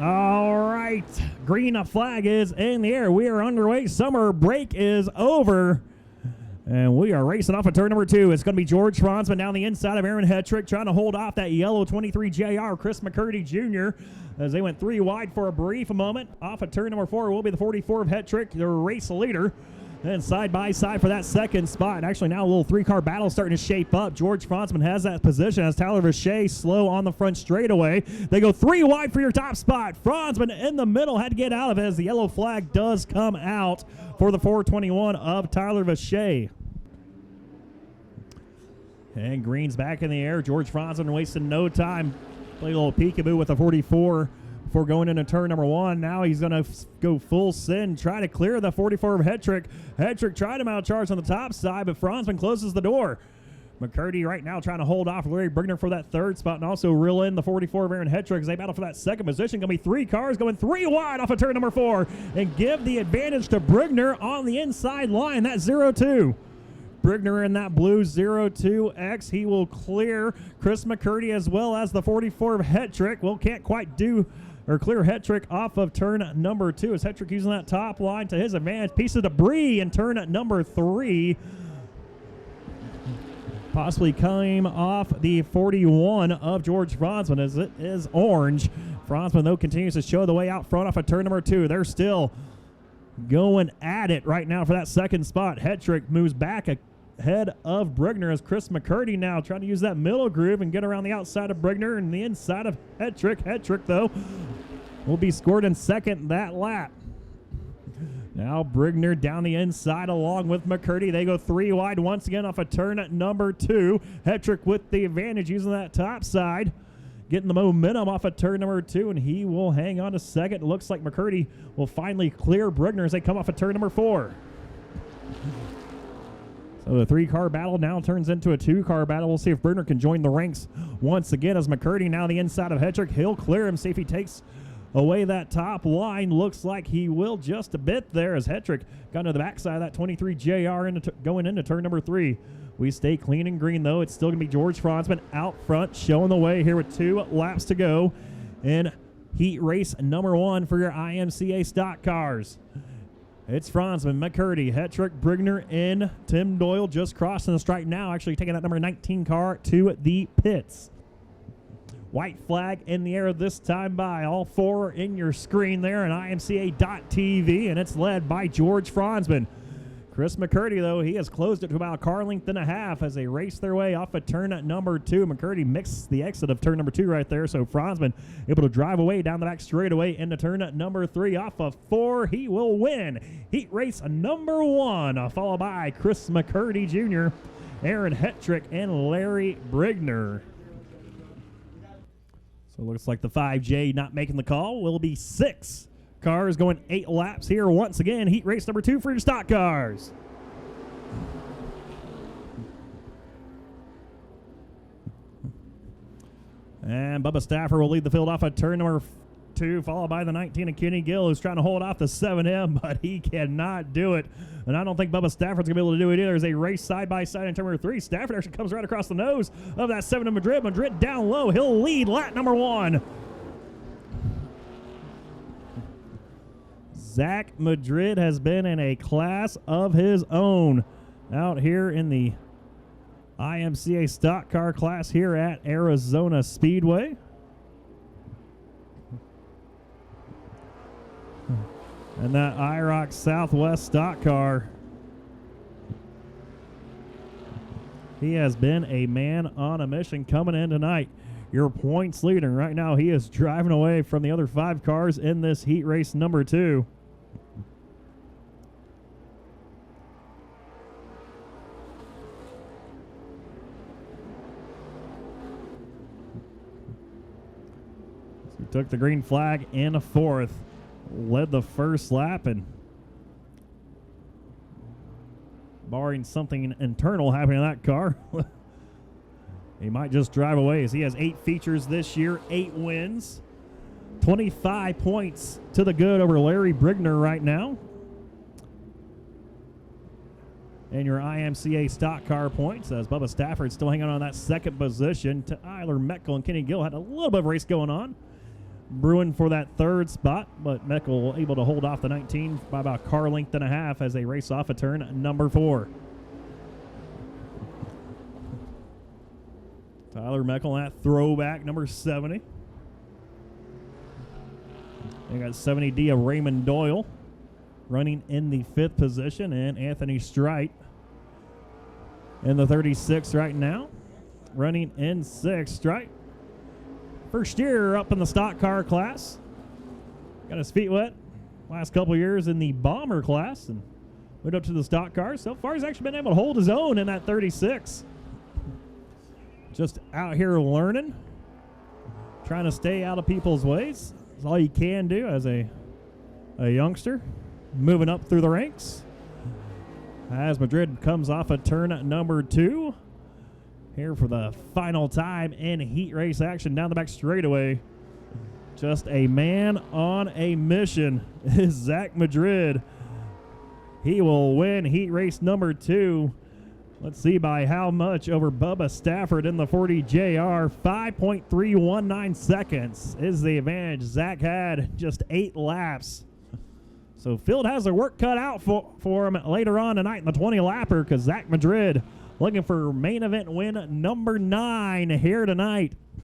All right, green flag is in the air. We are underway. Summer break is over. And we are racing off of turn number 2. It's going to be George Franzman down the inside of Aaron Hetrick, trying to hold off that yellow 23 JR, Chris McCurdy Jr., as they went 3 wide for a brief moment. Off of turn number 4 will be the 44 of Hetrick, the race leader. And side by side for that second spot. Actually, now a little 3-car battle starting to shape up. George Franzman has that position as Tyler Vacher slow on the front straightaway. They go 3 wide for your top spot. Franzman in the middle had to get out of it as the yellow flag does come out for the 421 of Tyler Vacher. And green's back in the air. George Franzman wasting no time. Play a little peekaboo with the 44 before going into turn number 1. Now he's going to go full send, try to clear the 44 of Hetrick. Hetrick tried to mount charge on the top side, but Franzman closes the door. McCurdy right now trying to hold off Larry Brigner for that third spot and also reel in the 44 of Aaron Hetrick as they battle for that second position. Going to be 3 cars going 3 wide off of turn number 4 and give the advantage to Brigner on the inside line. That 0-2. Brigner in that blue 0-2X. He will clear Chris McCurdy as well as the 44 of Hetrick. Well, can't quite do or clear Hetrick off of turn number 2 as Hetrick using that top line to his advantage. Piece of debris in turn number 3. Possibly came off the 41 of George Franzman as it is orange. Franzman, though, continues to show the way out front off of turn number 2. They're still going at it right now for that second spot. Hetrick moves back ahead of Brigner as Chris McCurdy now trying to use that middle groove and get around the outside of Brigner and the inside of Hetrick. Hetrick, though, will be scored in second that lap. Now Brigner down the inside along with McCurdy. They go 3 wide once again off of turn number 2. Hetrick with the advantage using that top side. Getting the momentum off of turn number 2, and he will hang on to second. It looks like McCurdy will finally clear Brigner as they come off of turn number 4. So the 3-car battle now turns into a 2-car battle. We'll see if Brigner can join the ranks once again as McCurdy now the inside of Hetrick. He'll clear him, see if he takes away that top line. Looks like he will just a bit there as Hetrick got into the backside of that 23 JR going into turn number 3. We stay clean and green, though. It's still going to be George Franzman out front, showing the way here with 2 laps to go in heat race number 1 for your IMCA stock cars. It's Franzman, McCurdy, Hetrick, Brigner, and Tim Doyle just crossing the stripe now, actually taking that number 19 car to the pits. White flag in the air this time by all 4 in your screen there on IMCA.TV, and it's led by George Franzman. Chris McCurdy, though, he has closed it to about a car length and a half as they race their way off of turn number 2. McCurdy mixed the exit of turn number 2 right there, so Franzman able to drive away down the back straightaway into turn number 3 off of 4. He will win heat race number 1, followed by Chris McCurdy Jr., Aaron Hetrick, and Larry Brigner. So it looks like the 5J not making the call. Will be 6 cars going 8 laps here once again. Heat race number 2 for your stock cars. And Bubba Stafford will lead the field off at turn number 2, followed by the 19 of Kenny Gill, who's trying to hold off the 7M, but he cannot do it. And I don't think Bubba Stafford's going to be able to do it either as they race side by side in turn number 3. Stafford actually comes right across the nose of that 7 of Madrid. Madrid down low. He'll lead lap number 1. Zach Madrid has been in a class of his own out here in the IMCA stock car class here at Arizona Speedway. And that IROC Southwest stock car, he has been a man on a mission coming in tonight. Your points leader right now, he is driving away from the other 5 cars in this heat race number 2. So he took the green flag in a 4th, led the first lap, and barring something internal happening in that car, he might just drive away as he has 8 features this year, 8 wins, 25 points to the good over Larry Brigner right now. And your IMCA stock car points as Bubba Stafford still hanging on that second position to Eiler Metkel and Kenny Gill. Had a little bit of race going on. brewing for that third spot, but Meckel able to hold off the 19 by about a car length and a half as they race off at turn number 4. Tyler Meckel at throwback number 70. They got 70D of Raymond Doyle running in the 5th position, and Anthony Strite in the 36 right now, running in 6th. Strite, first year up in the stock car class. Got his feet wet last couple years in the bomber class and went up to the stock cars. So far, he's actually been able to hold his own in that 36. Just out here learning, trying to stay out of people's ways. That's all you can do as a youngster moving up through the ranks. As Madrid comes off of turn number 2. Here for the final time in heat race action down the back straightaway. Just a man on a mission is Zach Madrid. He will win heat race number 2. Let's see by how much over Bubba Stafford in the 40 JR. 5.319 seconds is the advantage. Zach had just 8 laps. So Field has their work cut out for him later on tonight in the 20 lapper, because Zach Madrid looking for main event win number 9 here tonight.